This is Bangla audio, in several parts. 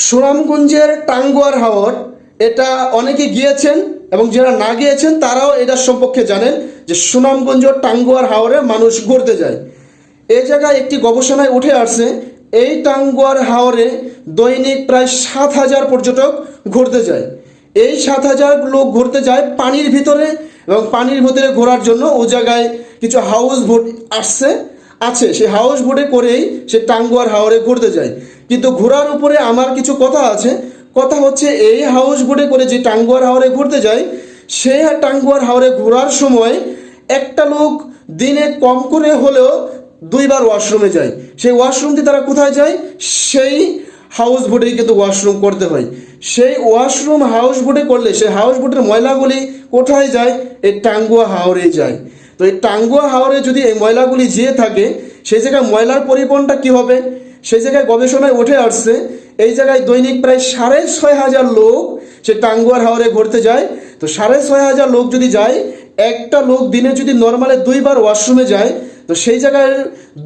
সুনামগঞ্জের টাঙ্গুয়ার হাওর, এটা অনেকে গিয়েছেন এবং যারা না গিয়েছেন তারাও এটার সম্পর্কে জানেন যে সুনামগঞ্জ টাঙ্গুয়ার হাওরে মানুষ ঘুরতে যায়। এই জায়গায় একটি গবেষণায় উঠে আসছে এই টাঙ্গুয়ার হাওরে দৈনিক প্রায় 7,000 পর্যটক ঘুরতে যায়। এই 7,000 লোক ঘুরতে যায় পানির ভিতরে, এবং পানির ভিতরে ঘোরার জন্য ও জায়গায় কিছু হাউস বোট আছে সেই হাউস বোটে করেই সে টাঙ্গুয়ার হাওরে ঘুরতে যায়। কিন্তু ঘোরার উপরে আমার কিছু কথা আছে। কথা হচ্ছে এই হাউস বোটে করে যে টাঙ্গুয়ার হাওরে ঘুরতে যায়, সেই টাঙ্গুয়ার হাওরে ঘোরার সময় একটা লোক দিনে কম করে হলেও 2বার ওয়াশরুমে যায়। সেই ওয়াশরুমটি তারা কোথায় যায়? সেই হাউস বোটেই কিন্তু ওয়াশরুম করতে হয়। সেই ওয়াশরুম হাউস বোটে করলে সেই হাউস বোটের ময়লাগুলি কোথায় যায়? এই টাঙ্গুয়া হাওরে যায়। তো এই টাঙ্গুয়া হাওরে যদি এই ময়লাগুলি যেয়ে থাকে, সেই জায়গায় ময়লার পরিবহনটা কী হবে? সেই জায়গায় গবেষণায় উঠে আসছে এই জায়গায় দৈনিক প্রায় 6,500 লোক সে টাঙ্গুয়ার হাওরে ঘুরতে যায়। তো 6,500 লোক যদি যায়, একটা লোক দিনে যদি নর্মালে 2বার ওয়াশরুমে যায়, তো সেই জায়গায়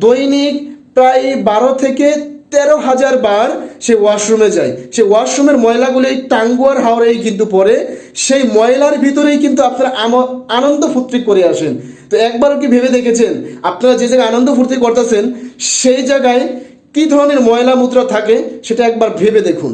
দৈনিক প্রায় 12 থেকে 13,000 বার সে ওয়াশরুমে যায়। সে ওয়াশরুমের ময়লাগুলি এই টাঙ্গুয়ার হাওরেই কিন্তু পড়ে। সেই ময়লার ভিতরেই কিন্তু আপনারা আনন্দ ফুর্তি করে আসেন। তো একবারও কি ভেবে দেখেছেন আপনারা যে জায়গায় আনন্দ ফুর্তি করতেছেন সেই জায়গায় কী ধরনের ময়লা মূত্র থাকে? সেটা একবার ভেবে দেখুন।